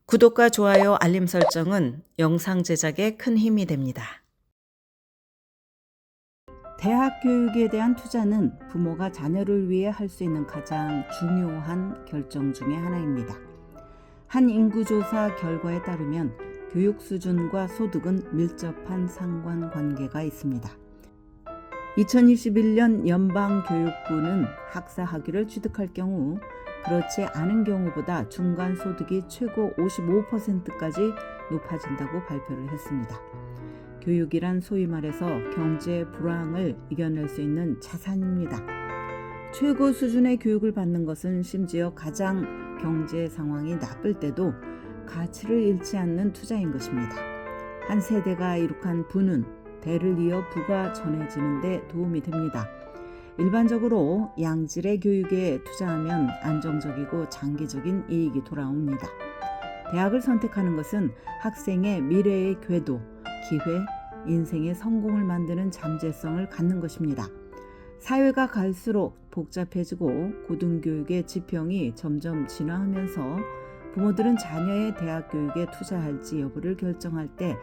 구독과 좋아요, 알림 설정은 영상 제작에 큰 힘이 됩니다. 대학 교육에 대한 투자는 부모가 자녀를 위해 할 수 있는 가장 중요한 결정 중의 하나입니다. 한 인구조사 결과에 따르면 교육 수준과 소득은 밀접한 상관관계가 있습니다. 2021년 연방교육부는 학사 학위를 취득할 경우 그렇지 않은 경우보다 중간소득이 최고 55%까지 높아진다고 발표를 했습니다. 교육이란 소위 말해서 경제 불황을 이겨낼 수 있는 자산입니다. 최고 수준의 교육을 받는 것은 심지어 가장 경제 상황이 나쁠 때도 가치를 잃지 않는 투자인 것입니다. 한 세대가 이룩한 부는 대를 이어 부가 전해지는 데 도움이 됩니다. 일반적으로 양질의 교육에 투자하면 안정적이고 장기적인 이익이 돌아옵니다. 대학을 선택하는 것은 학생의 미래의 궤도, 기회, 인생의 성공을 만드는 잠재성을 갖는 것입니다. 사회가 갈수록 복잡해지고 고등교육의 지평이 점점 진화하면서 부모들은 자녀의 대학 교육에 투자할지 여부를 결정할 때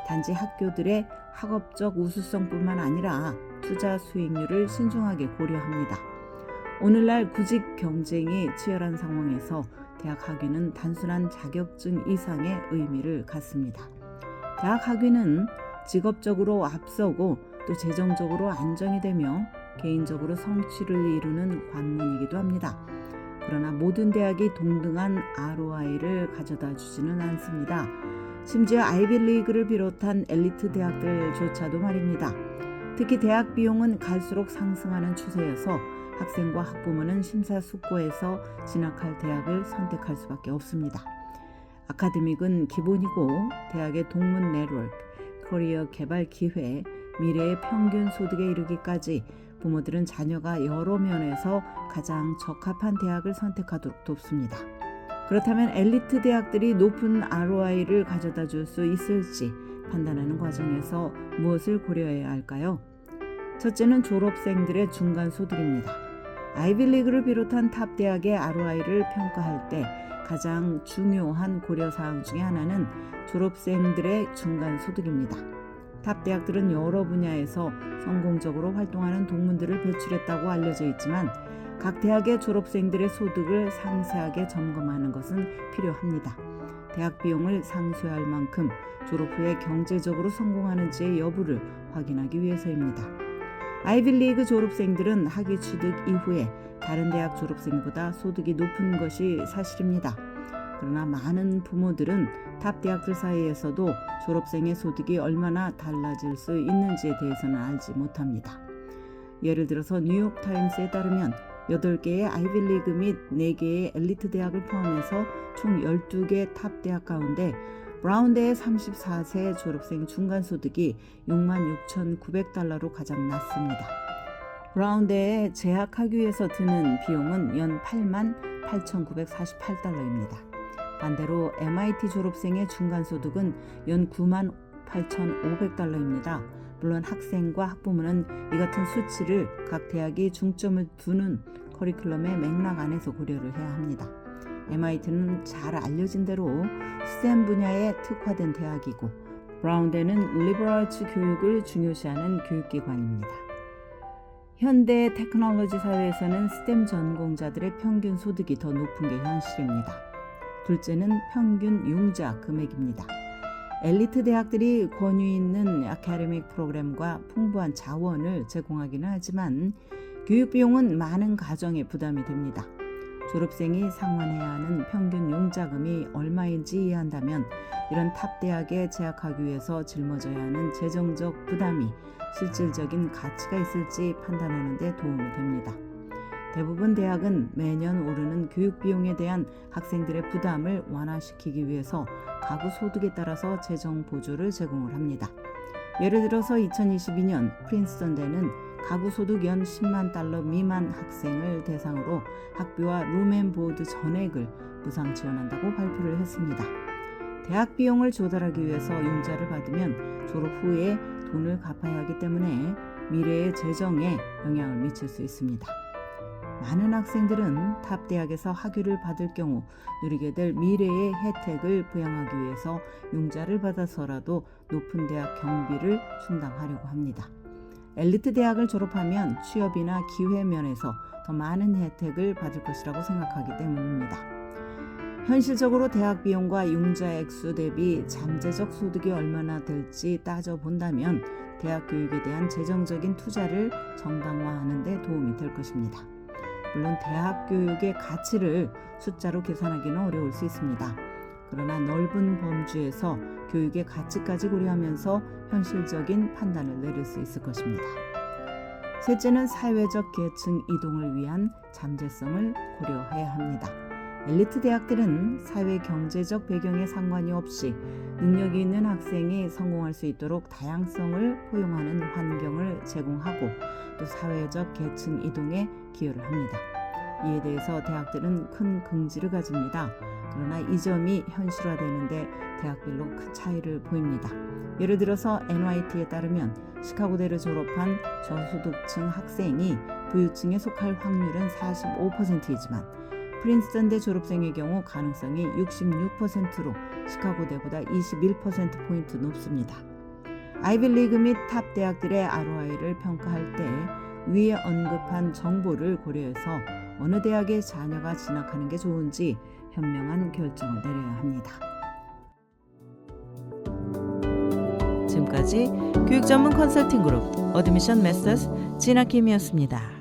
단지 학교들의 학업적 우수성뿐만 아니라 투자 수익률을 신중하게 고려합니다. 오늘날 구직 경쟁이 치열한 상황에서 대학 학위는 단순한 자격증 이상의 의미를 갖습니다. 대학 학위는 직업적으로 앞서고 또 재정적으로 안정이 되며 개인적으로 성취를 이루는 관문이기도 합니다. 그러나 모든 대학이 동등한 ROI를 가져다 주지는 않습니다. 심지어 아이비리그를 비롯한 엘리트 대학들조차도 말입니다. 특히 대학 비용은 갈수록 상승하는 추세여서 학생과 학부모는 심사숙고해서 진학할 대학을 선택할 수밖에 없습니다. 아카데믹은 기본이고 대학의 동문 네트워크, 커리어 개발 기회, 미래의 평균 소득에 이르기까지 부모들은 자녀가 여러 면에서 가장 적합한 대학을 선택하도록 돕습니다. 그렇다면 엘리트 대학들이 높은 ROI를 가져다 줄 수 있을지 판단하는 과정에서 무엇을 고려해야 할까요? 첫째는 졸업생들의 중간 소득입니다. 아이비리그를 비롯한 탑 대학의 ROI를 평가할 때 가장 중요한 고려사항 중에 하나는 졸업생들의 중간 소득입니다. 탑 대학들은 여러 분야에서 성공적으로 활동하는 동문들을 배출했다고 알려져 있지만 각 대학의 졸업생들의 소득을 상세하게 점검하는 것은 필요합니다. 대학 비용을 상쇄할 만큼 졸업 후에 경제적으로 성공하는지의 여부를 확인하기 위해서입니다. 아이비리그 졸업생들은 학위 취득 이후에 다른 대학 졸업생보다 소득이 높은 것이 사실입니다. 그러나 많은 부모들은 탑 대학들 사이에서도 졸업생의 소득이 얼마나 달라질 수 있는지에 대해서는 알지 못합니다. 예를 들어서 뉴욕타임스에 따르면 8개의 아이비리그 및 4개의 엘리트 대학을 포함해서 총 12개 탑 대학 가운데 브라운대의 34세 졸업생 중간소득이 66,900달러로 가장 낮습니다. 브라운대에 재학하기 위해서 드는 비용은 연 88,948달러입니다. 반대로 MIT 졸업생의 중간소득은 연 98,500달러입니다. 물론 학생과 학부모는 이 같은 수치를 각 대학이 중점을 두는 커리큘럼의 맥락 안에서 고려를 해야 합니다. MIT는 잘 알려진 대로 스템 분야에 특화된 대학이고 브라운대는 리버럴츠 교육을 중요시하는 교육기관입니다. 현대 테크놀로지 사회에서는 스템 전공자들의 평균 소득이 더 높은 게 현실입니다. 둘째는 평균 융자 금액입니다. 엘리트 대학들이 권위 있는 아카데믹 프로그램과 풍부한 자원을 제공하기는 하지만 교육 비용은 많은 가정에 부담이 됩니다. 졸업생이 상환해야 하는 평균 융자금이 얼마인지 이해한다면 이런 탑 대학에 재학하기 위해서 짊어져야 하는 재정적 부담이 실질적인 가치가 있을지 판단하는 데 도움이 됩니다. 대부분 대학은 매년 오르는 교육 비용에 대한 학생들의 부담을 완화시키기 위해서 가구 소득에 따라서 재정 보조를 제공을 합니다. 예를 들어서 2022년 프린스턴대는 가구 소득 연 10만 달러 미만 학생을 대상으로 학비와 룸앤보드 전액을 무상 지원한다고 발표를 했습니다. 대학 비용을 조달하기 위해서 융자를 받으면 졸업 후에 돈을 갚아야 하기 때문에 미래의 재정에 영향을 미칠 수 있습니다. 많은 학생들은 탑 대학에서 학위를 받을 경우 누리게 될 미래의 혜택을 부양하기 위해서 융자를 받아서라도 높은 대학 경비를 충당하려고 합니다. 엘리트 대학을 졸업하면 취업이나 기회 면에서 더 많은 혜택을 받을 것이라고 생각하기 때문입니다. 현실적으로 대학 비용과 융자 액수 대비 잠재적 소득이 얼마나 될지 따져본다면 대학 교육에 대한 재정적인 투자를 정당화하는 데 도움이 될 것입니다. 물론 대학 교육의 가치를 숫자로 계산하기는 어려울 수 있습니다. 그러나 넓은 범주에서 교육의 가치까지 고려하면서 현실적인 판단을 내릴 수 있을 것입니다. 셋째는 사회적 계층 이동을 위한 잠재성을 고려해야 합니다. 엘리트 대학들은 사회 경제적 배경에 상관이 없이 능력이 있는 학생이 성공할 수 있도록 다양성을 포용하는 환경을 제공하고 또 사회적 계층 이동에 기여를 합니다. 이에 대해서 대학들은 큰 긍지를 가집니다. 그러나 이 점이 현실화되는데 대학별로 큰 차이를 보입니다. 예를 들어서 NYT에 따르면 시카고대를 졸업한 저소득층 학생이 부유층에 속할 확률은 45%이지만 프린스턴대 졸업생의 경우 가능성이 66%로 시카고대보다 21%포인트 높습니다. 아이비리그 및 탑 대학들의 ROI를 평가할 때 위에 언급한 정보를 고려해서 어느 대학에 자녀가 진학하는 게 좋은지 현명한 결정을 내려야 합니다. 지금까지 교육 전문 컨설팅 그룹 어드미션 메서스 진학김이었습니다.